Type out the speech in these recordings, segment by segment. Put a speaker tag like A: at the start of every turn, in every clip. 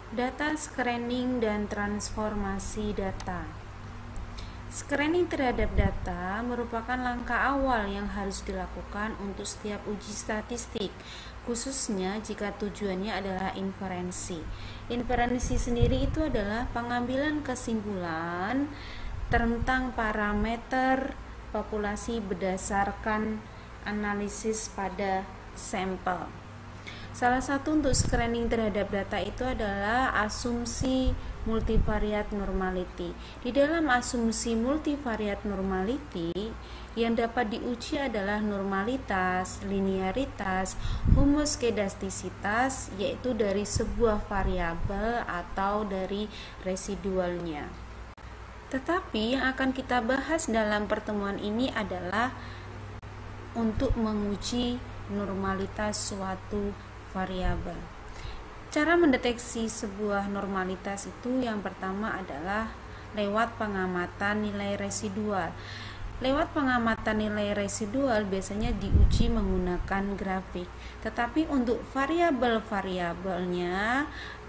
A: Data screening dan transformasi data. Screening terhadap data merupakan langkah awal yang harus dilakukan untuk setiap uji statistik, khususnya jika tujuannya adalah inferensi. Inferensi sendiri itu adalah pengambilan kesimpulan tentang parameter populasi berdasarkan analisis pada sampel. Salah satu untuk screening terhadap data itu adalah asumsi multivariate normality. Di dalam asumsi multivariate normality, yang dapat diuji adalah normalitas, linearitas, homoskedastisitas, yaitu dari sebuah variabel atau dari residualnya. Tetapi yang akan kita bahas dalam pertemuan ini adalah untuk menguji normalitas suatu variabel. Cara mendeteksi sebuah normalitas itu yang pertama adalah lewat pengamatan nilai residual. Lewat pengamatan nilai residual biasanya diuji menggunakan grafik. Tetapi untuk variabel-variabelnya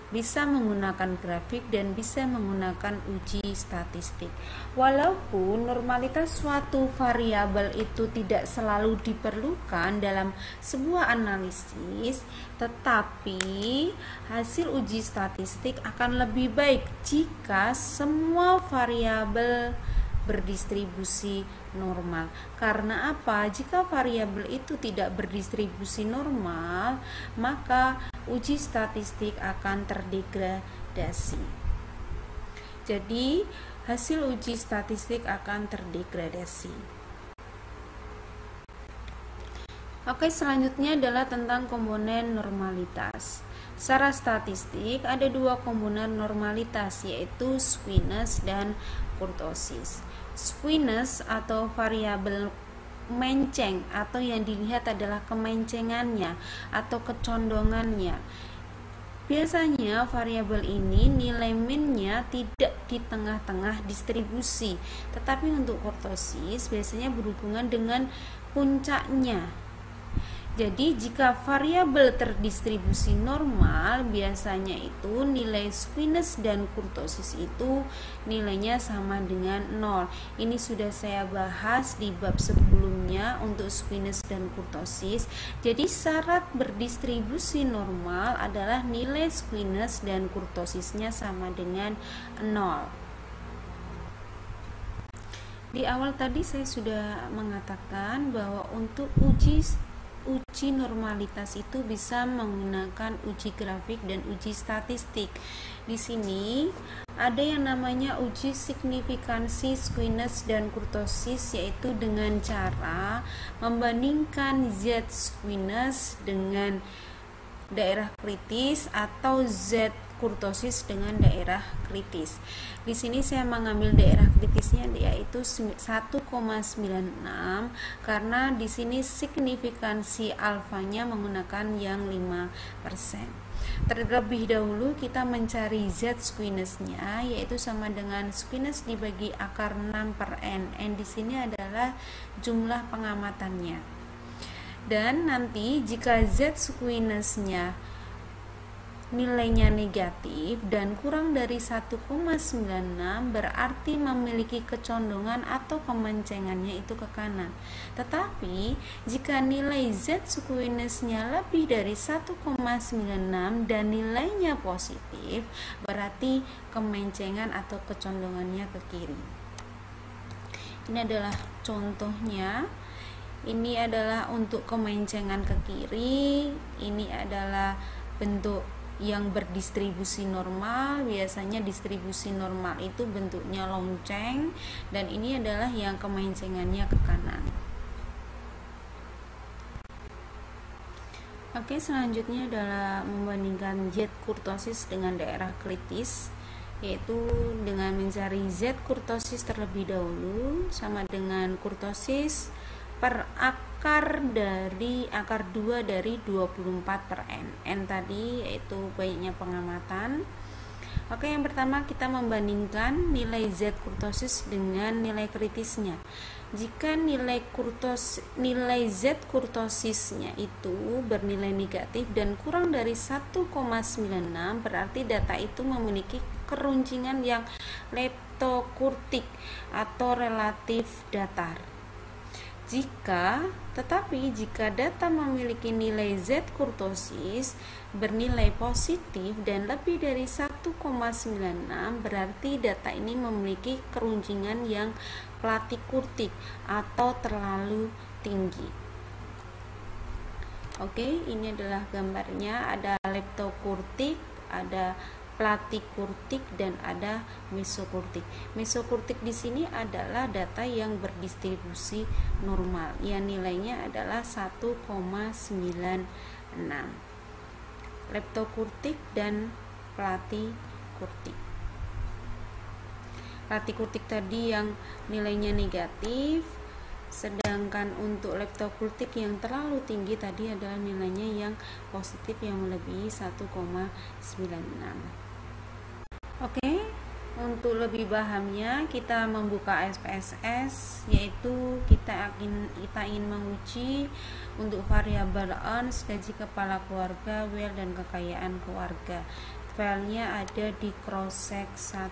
A: bisa menggunakan grafik dan bisa menggunakan uji statistik. Walaupun normalitas suatu variabel itu tidak selalu diperlukan dalam sebuah analisis, tetapi hasil uji statistik akan lebih baik jika semua variabel berdistribusi normal. Karena apa? Jika variabel itu tidak berdistribusi normal, maka uji statistik akan terdegradasi. Jadi, hasil uji statistik akan terdegradasi. Oke, selanjutnya adalah tentang komponen normalitas. Secara statistik ada dua komponen normalitas, yaitu skewness dan kurtosis. Skewness atau variabel menceng atau yang dilihat adalah kemencengannya atau kecondongannya. Biasanya variabel ini nilai min-nya tidak di tengah-tengah distribusi, tetapi untuk kurtosis biasanya berhubungan dengan puncaknya. Jadi jika variabel terdistribusi normal, biasanya itu nilai skewness dan kurtosis itu nilainya sama dengan 0. Ini sudah saya bahas di bab sebelumnya untuk skewness dan kurtosis. Jadi syarat berdistribusi normal adalah nilai skewness dan kurtosisnya sama dengan 0. Di awal tadi saya sudah mengatakan bahwa untuk uji normalitas itu bisa menggunakan uji grafik dan uji statistik. Di sini ada yang namanya uji signifikansi skewness dan kurtosis, yaitu dengan cara membandingkan Z skewness dengan daerah kritis atau Z kurtosis dengan daerah kritis. Di sini saya mengambil daerah kritisnya yaitu 1,96 karena di sini signifikansi alfanya menggunakan yang 5%. Terlebih dahulu kita mencari Z skewness-nya, yaitu sama dengan skewness dibagi akar 6 per N. N di sini adalah jumlah pengamatannya. Dan nanti jika Z skewness-nya nilainya negatif dan kurang dari 1,96 berarti memiliki kecondongan atau kemencengannya itu ke kanan. Tetapi jika nilai Z skewness-nya lebih dari 1,96 dan nilainya positif, berarti kemencengan atau kecondongannya ke kiri. Ini adalah contohnya. Ini adalah untuk kemencengan ke kiri. Ini adalah bentuk yang berdistribusi normal. Biasanya distribusi normal itu bentuknya lonceng, dan ini adalah yang kemencengannya ke kanan. Oke, selanjutnya adalah membandingkan Z kurtosis dengan daerah kritis, yaitu dengan mencari Z kurtosis terlebih dahulu sama dengan kurtosis per akar 2 dari 24 per N. N tadi yaitu banyaknya pengamatan. Oke, yang pertama kita membandingkan nilai Z kurtosis dengan nilai kritisnya. Jika nilai Z kurtosisnya itu bernilai negatif dan kurang dari 1,96, berarti data itu memiliki keruncingan yang leptokurtik atau relatif datar. Jika data memiliki nilai Z kurtosis bernilai positif dan lebih dari 1,96, berarti data ini memiliki keruncingan yang platikurtik atau terlalu tinggi. Oke, ini adalah gambarnya, ada leptokurtik, ada platikurtik, dan ada mesokurtik. Mesokurtik di sini adalah data yang berdistribusi normal, yang nilainya adalah 1,96. Leptokurtik dan platikurtik. Platikurtik tadi yang nilainya negatif, sedangkan untuk leptokurtik yang terlalu tinggi tadi adalah nilainya yang positif yang melebihi 1,96. Oke, untuk lebih pahamnya kita membuka SPSS, yaitu kita ingin menguji untuk variabel earns, gaji kepala keluarga, wealth, dan kekayaan keluarga. Filenya ada di cross-check 1.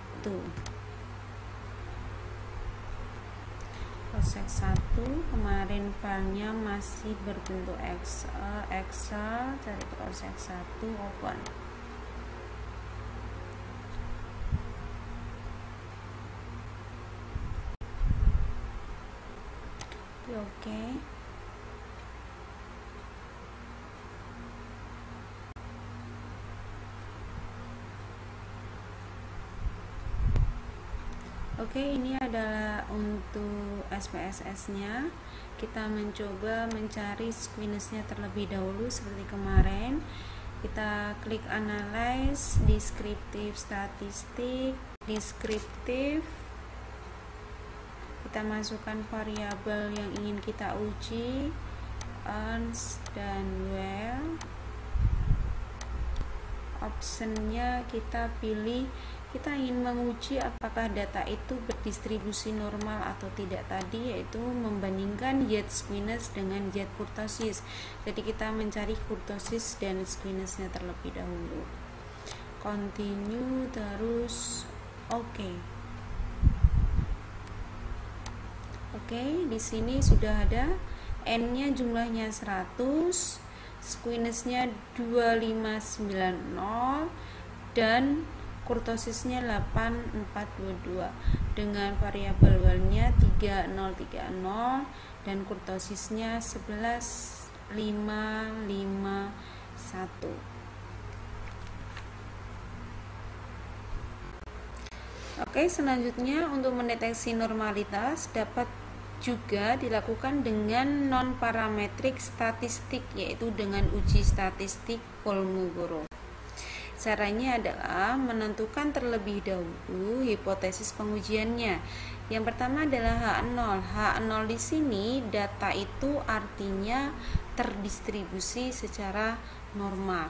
A: Cross-check 1 kemarin filenya masih berbentuk Excel, cari cross-check 1, open. Oke. Oke, ini adalah untuk SPSS-nya. Kita mencoba mencari squiness-nya terlebih dahulu seperti kemarin. Kita klik analyze, descriptive statistik, descriptive. Kita masukkan variabel yang ingin kita uji, earns dan wealth. Optionnya kita pilih, kita ingin menguji apakah data itu berdistribusi normal atau tidak tadi, yaitu membandingkan Z squiness dengan Z kurtosis. Jadi kita mencari kurtosis dan squiness-nya terlebih dahulu. Continue terus, oke. Oke, di sini sudah ada N-nya jumlahnya 100, squiness-nya 2590 dan kurtosisnya 8422 dengan variabel wealth-nya 3030 dan kurtosisnya 11551. Oke, selanjutnya untuk mendeteksi normalitas dapat juga dilakukan dengan non-parametrik statistik, yaitu dengan uji statistik Kolmogorov. Caranya adalah menentukan terlebih dahulu hipotesis pengujiannya. Yang pertama adalah H0. H0 di sini data itu artinya terdistribusi secara normal.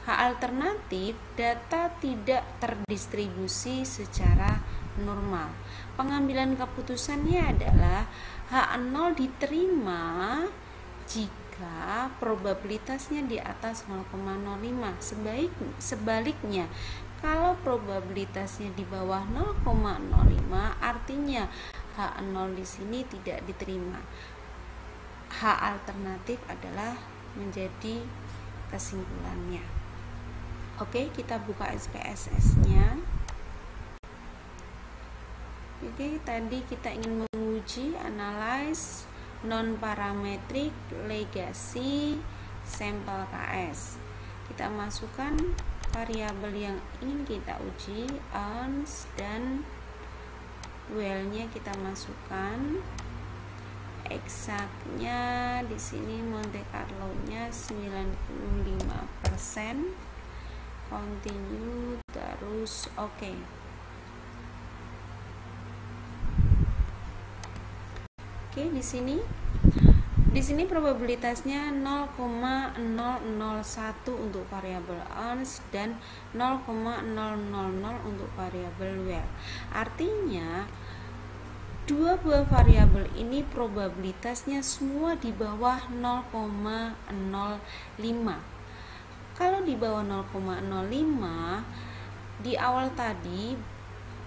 A: H alternatif, data tidak terdistribusi secara normal. Pengambilan keputusannya adalah H0 diterima jika probabilitasnya di atas 0,05. Sebaliknya, kalau probabilitasnya di bawah 0,05, artinya H0 di sini tidak diterima. H alternatif adalah menjadi kesimpulannya. Oke, kita buka SPSS-nya. Oke, tadi kita ingin menguji analyze non-parametric legacy sampel KS. Kita masukkan variabel yang ingin kita uji, earns dan wealth-nya kita masukkan. Eksaknya di sini Monte Carlo-nya 95%. Continue terus, oke. Oke, di sini Di sini probabilitasnya 0,001 untuk variabel ons dan 0,000 untuk variabel well. Artinya dua buah variabel ini probabilitasnya semua di bawah 0,05. Kalau di bawah 0,05 di awal tadi,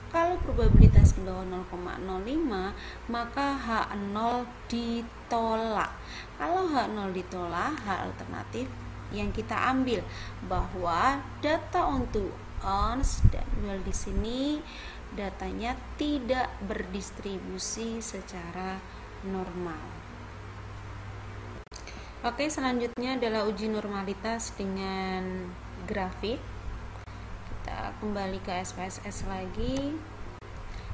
A: kalau probabilitas di bawah 0,05 maka H0 ditolak. Kalau H0 ditolak, H alternatif yang kita ambil bahwa data untuk ons dan well di sini datanya tidak berdistribusi secara normal. Oke, selanjutnya adalah uji normalitas dengan grafik. Kita kembali ke SPSS lagi,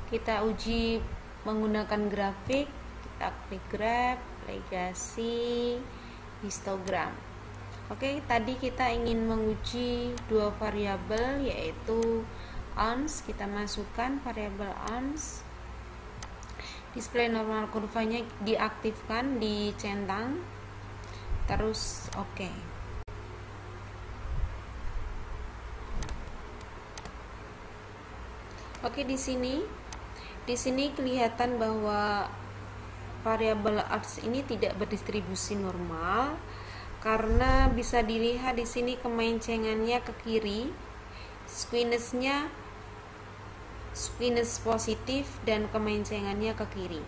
A: kita uji menggunakan grafik. Kita klik graph, legasi, histogram. Oke, tadi kita ingin menguji dua variabel yaitu ons. Kita masukkan variabel ons, display normal kurvanya diaktifkan, dicentang, terus oke. Oke, di sini kelihatan bahwa variabel ons ini tidak berdistribusi normal karena bisa dilihat di sini kemencengannya ke kiri, squeness positif dan kemencengannya ke kiri.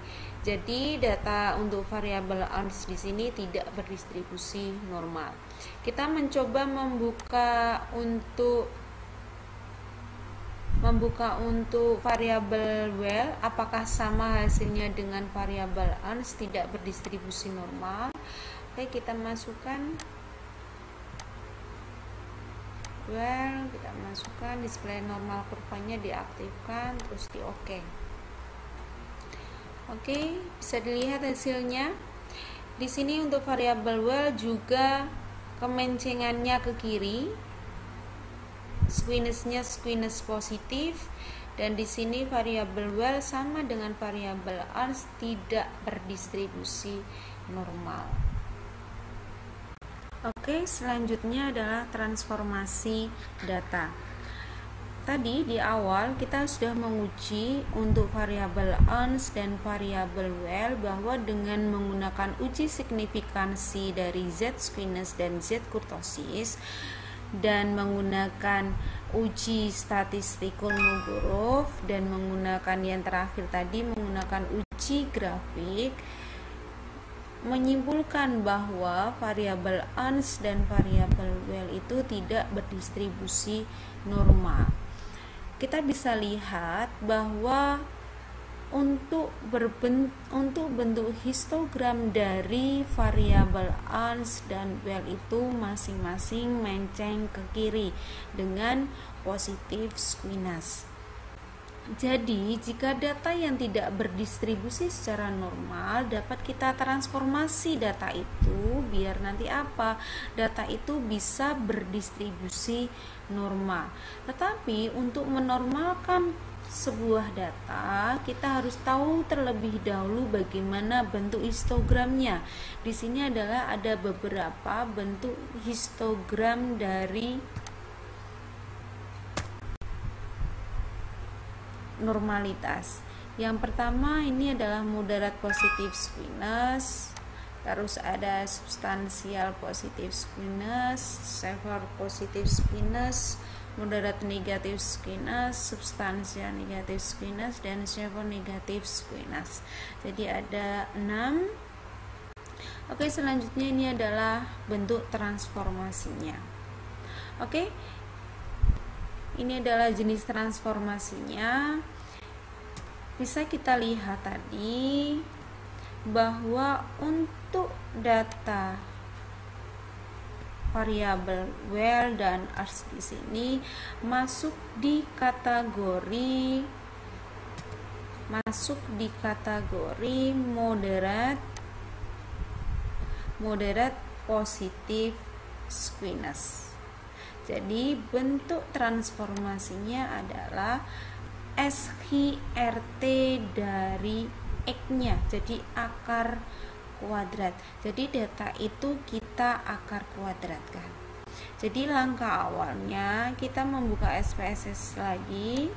A: Jadi data untuk variabel ons di sini tidak berdistribusi normal. Kita mencoba membuka untuk variabel well, apakah sama hasilnya dengan variabel ons tidak berdistribusi normal. Oke, kita masukkan well, kita masukkan, display normal kurvanya diaktifkan, terus di oke. Oke, bisa dilihat hasilnya. Di sini untuk variabel well juga kemencengannya ke kiri, squeness positif, dan di sini variabel well sama dengan variabel ons tidak berdistribusi normal. Oke, selanjutnya adalah transformasi data. Tadi di awal kita sudah menguji untuk variabel ons dan variabel well bahwa dengan menggunakan uji signifikansi dari Z squeness dan Z kurtosis dan menggunakan uji statistik Kolmogorov dan menggunakan yang terakhir tadi menggunakan uji grafik, menyimpulkan bahwa variabel ons dan variabel well itu tidak berdistribusi normal. Kita bisa lihat bahwa untuk bentuk histogram dari variabel ons dan well itu masing-masing menceng ke kiri dengan positif squeness. Jadi, jika data yang tidak berdistribusi secara normal dapat kita transformasi data itu biar nanti apa? Data itu bisa berdistribusi normal. Tetapi untuk menormalkan sebuah data, kita harus tahu terlebih dahulu bagaimana bentuk histogramnya. Di sini adalah ada beberapa bentuk histogram dari normalitas. Yang pertama ini adalah moderat positif squeness, terus ada substansial positif squeness, severe positif squeness, moderat negatif squeness, substansial negatif squeness, dan severe negatif squeness. Jadi ada 6. Oke, selanjutnya ini adalah bentuk transformasinya. Oke, ini adalah jenis transformasinya. Bisa kita lihat tadi bahwa untuk data variabel well dan ons di sini masuk di kategori moderat positif squeness. Jadi bentuk transformasinya adalah SHRT dari X-nya. Jadi akar kuadrat. Jadi data itu kita akar kuadratkan. Jadi langkah awalnya kita membuka SPSS lagi.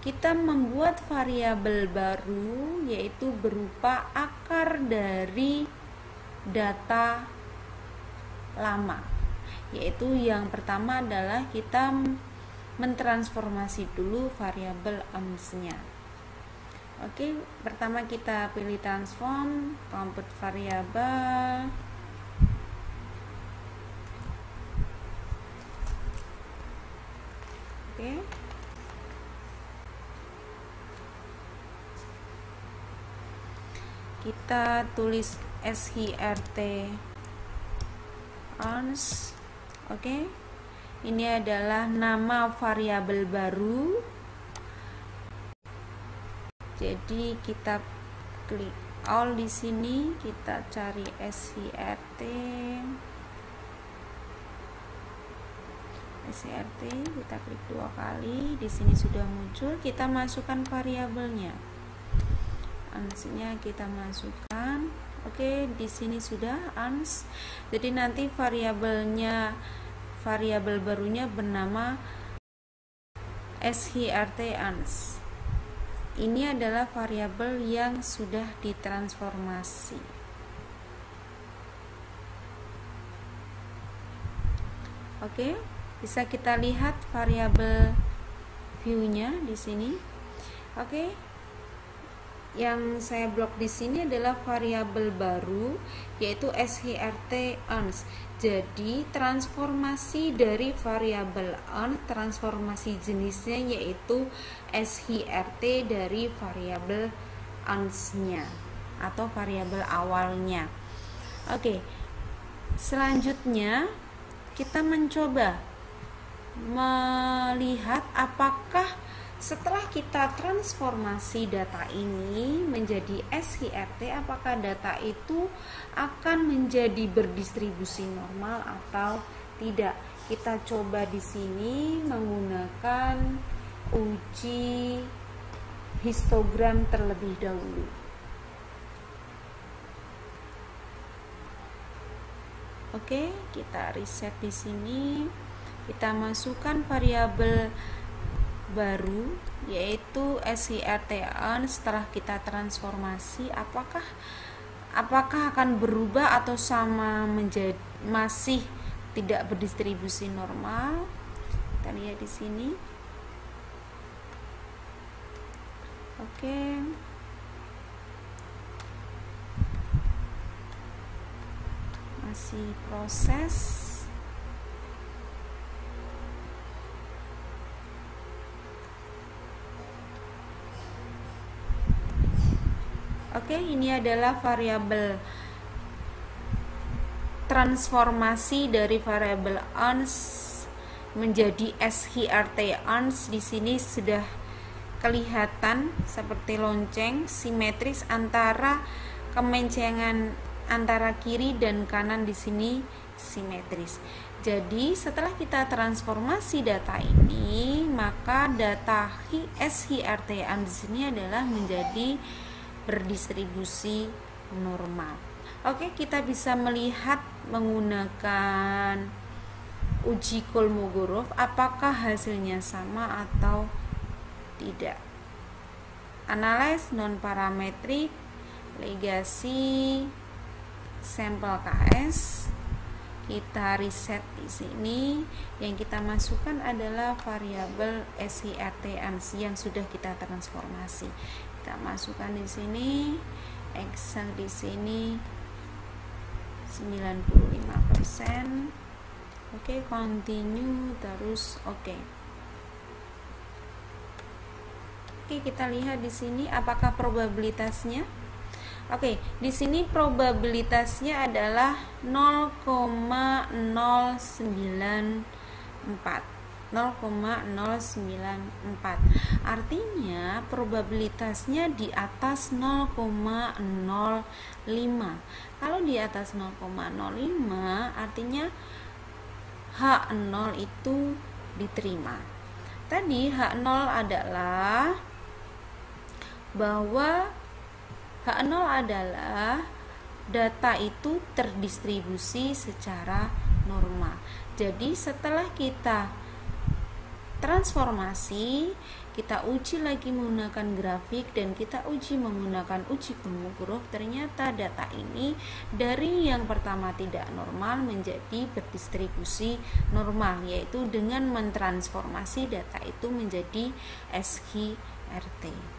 A: Kita membuat variabel baru, yaitu berupa akar dari data lama. Yaitu yang pertama adalah kita mentransformasi dulu variabel ons-nya. Oke, pertama kita pilih transform, compute variabel. Oke. Kita tulis shrc ons. Oke. Ini adalah nama variabel baru. Jadi kita klik all di sini, kita cari shrc, kita klik 2 kali, di sini sudah muncul, kita masukkan variabelnya. Ons-nya kita masukkan. Oke, di sini sudah ons. Jadi nanti variabel barunya bernama shrc ons. Ini adalah variabel yang sudah ditransformasi. Oke, bisa kita lihat variabel view-nya di sini. Oke. Yang saya blok di sini adalah variabel baru, yaitu shrc ons. Jadi transformasi dari variabel ons, transformasi jenisnya yaitu shrc dari variabel ons-nya atau variabel awalnya. Oke. Selanjutnya kita mencoba melihat apakah setelah kita transformasi data ini menjadi shrc, apakah data itu akan menjadi berdistribusi normal atau tidak. Kita coba di sini menggunakan uji histogram terlebih dahulu. Oke, kita reset di sini. Kita masukkan variabel baru yaitu shrc ons. Setelah kita transformasi, apakah akan berubah atau sama, menjadi masih tidak berdistribusi normal. Kita lihat di sini. Oke. Masih proses. Oke, ini adalah variabel transformasi dari variabel ons menjadi shrc ons. Di sini sudah kelihatan seperti lonceng simetris antara kemencengan antara kiri dan kanan di sini simetris. Jadi setelah kita transformasi data ini, maka data shrc ons di sini adalah menjadi berdistribusi normal. Oke, kita bisa melihat menggunakan uji Kolmogorov apakah hasilnya sama atau tidak. Analyze non parametrik, legasi, sampel KS. Kita reset di sini. Yang kita masukkan adalah variabel shrc ons yang sudah kita transformasi. Kita masukkan di sini, exact di sini 95%. Oke, continue terus. Oke, kita lihat di sini apakah probabilitasnya. Oke, di sini probabilitasnya adalah 0,094. 0,094. Artinya probabilitasnya di atas 0,05. Kalau di atas 0,05 artinya H0 itu diterima. Tadi H0 adalah bahwa H0 adalah data itu terdistribusi secara normal. Jadi setelah kita transformasi, kita uji lagi menggunakan grafik dan kita uji menggunakan uji huruf, ternyata data ini dari yang pertama tidak normal menjadi berdistribusi normal, yaitu dengan mentransformasi data itu menjadi SQRT.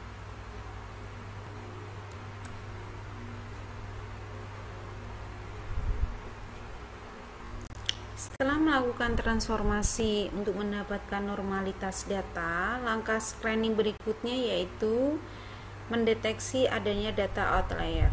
A: Setelah melakukan transformasi untuk mendapatkan normalitas data, langkah screening berikutnya yaitu mendeteksi adanya data outlier.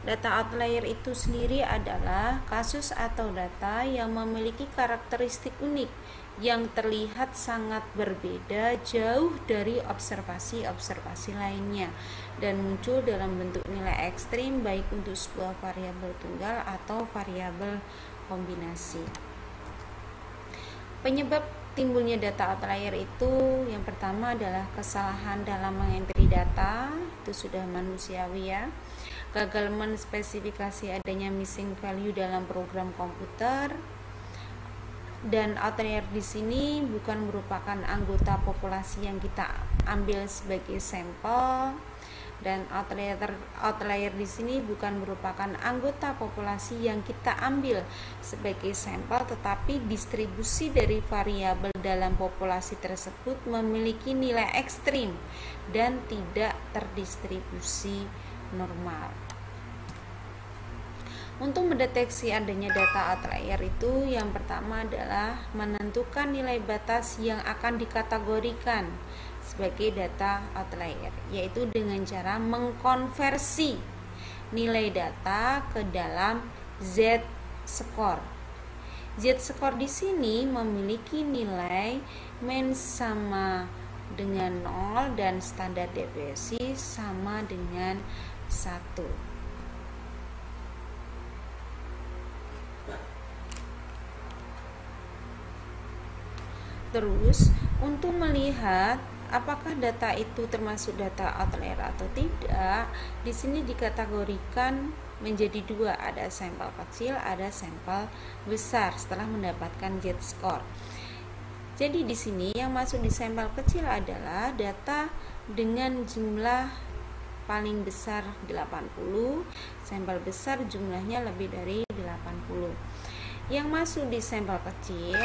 A: Data outlier itu sendiri adalah kasus atau data yang memiliki karakteristik unik yang terlihat sangat berbeda jauh dari observasi-observasi lainnya dan muncul dalam bentuk nilai ekstrim baik untuk sebuah variabel tunggal atau variabel kombinasi. Penyebab timbulnya data outlier itu yang pertama adalah kesalahan dalam mengentri data, itu sudah manusiawi ya. Gagal menspesifikasi adanya missing value dalam program komputer. Dan outlier di sini bukan merupakan anggota populasi yang kita ambil sebagai sampel. Dan outlier di sini bukan merupakan anggota populasi yang kita ambil sebagai sampel, tetapi distribusi dari variabel dalam populasi tersebut memiliki nilai ekstrim dan tidak terdistribusi normal. Untuk mendeteksi adanya data outlier itu yang pertama adalah menentukan nilai batas yang akan dikategorikan sebagai data outlier, yaitu dengan cara mengkonversi nilai data ke dalam z-score. Z-score di sini memiliki nilai mean sama dengan 0 dan standar deviasi sama dengan 1. Terus untuk melihat apakah data itu termasuk data outlier atau tidak, di sini dikategorikan menjadi dua, ada sampel kecil, ada sampel besar setelah mendapatkan z-score. Jadi di sini yang masuk di sampel kecil adalah data dengan jumlah paling besar 80, sampel besar jumlahnya lebih dari 80. Yang masuk di sampel kecil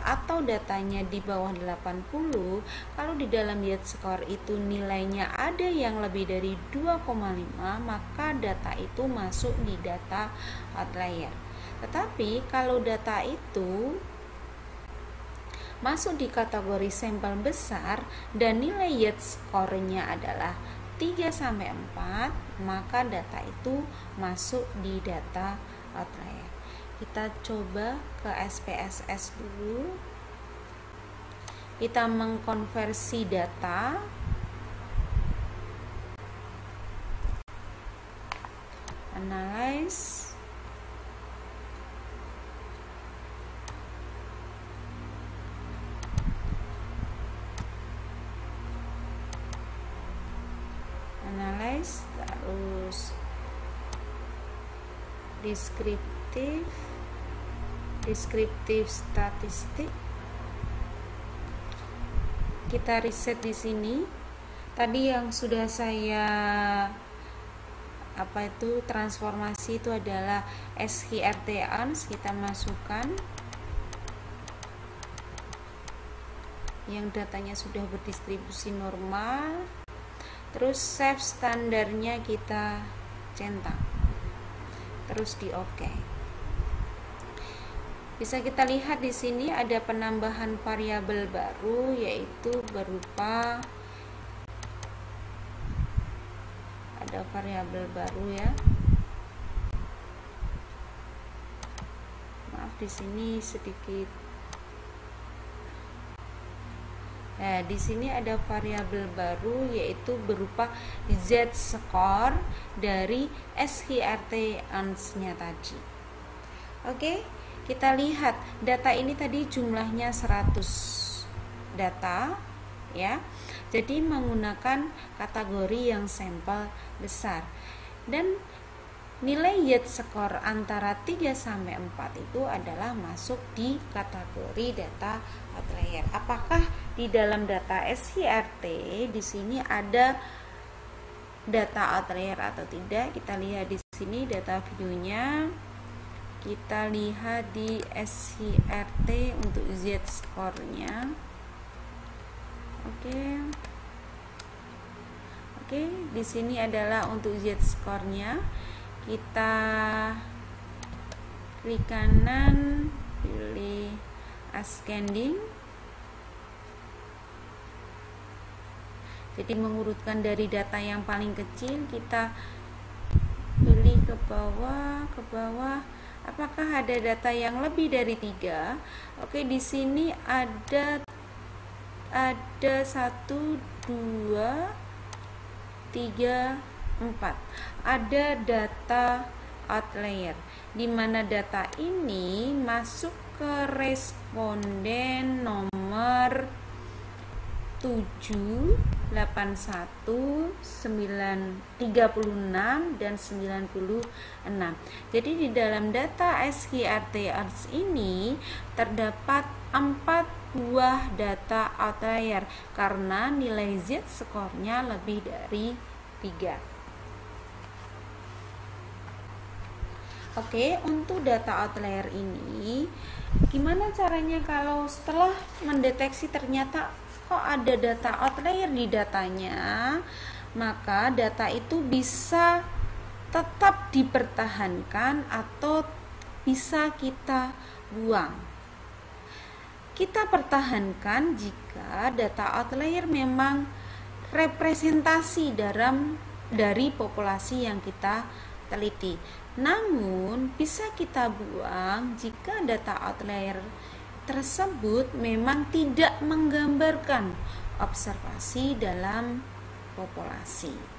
A: atau datanya di bawah 80, kalau di dalam z-score itu nilainya ada yang lebih dari 2,5, maka data itu masuk di data outlier. Tetapi kalau data itu masuk di kategori sampel besar dan nilai z-score-nya adalah 3-4, maka data itu masuk di data outlier. Kita coba ke SPSS dulu. Kita mengkonversi data. Analyze. Analyze, terus deskriptif statistik. Kita riset di sini. Tadi yang sudah saya transformasi itu adalah SQRT ANS, kita masukkan yang datanya sudah berdistribusi normal. Terus save standarnya kita centang. Terus di OK. Bisa kita lihat di sini ada penambahan variabel baru, yaitu berupa ada variabel baru ya. Maaf di sini sedikit. Nah, di sini ada variabel baru yaitu berupa z-score dari SQRT ANS-nya tadi. Oke, kita lihat data ini tadi jumlahnya 100 data ya. Jadi menggunakan kategori yang sampel besar. Dan nilai z-score antara 3 sampai 4 itu adalah masuk di kategori data outlier. Apakah di dalam data SIRT di sini ada data outlier atau tidak? Kita lihat di sini data videonya. Kita lihat di SIRT untuk z-score-nya. Oke, di sini adalah untuk z-score-nya. Kita klik kanan, pilih ascending. Jadi mengurutkan dari data yang paling kecil, kita pilih ke bawah. Apakah ada data yang lebih dari 3? Oke, di sini ada 1, 2, 3, 4. Ada data outlier, di mana data ini masuk ke responden nomor 7, 81, 36 dan 96. Jadi di dalam data SIRT ini terdapat 4 buah data outlier karena nilai z-score-nya lebih dari 3. Oke, untuk data outlier ini gimana caranya kalau setelah mendeteksi ternyata kok ada data outlier di datanya? Maka data itu bisa tetap dipertahankan atau bisa kita buang. Kita pertahankan jika data outlier memang representasi dari populasi yang kita teliti. Namun bisa kita buang jika data outlier tersebut memang tidak menggambarkan observasi dalam populasi.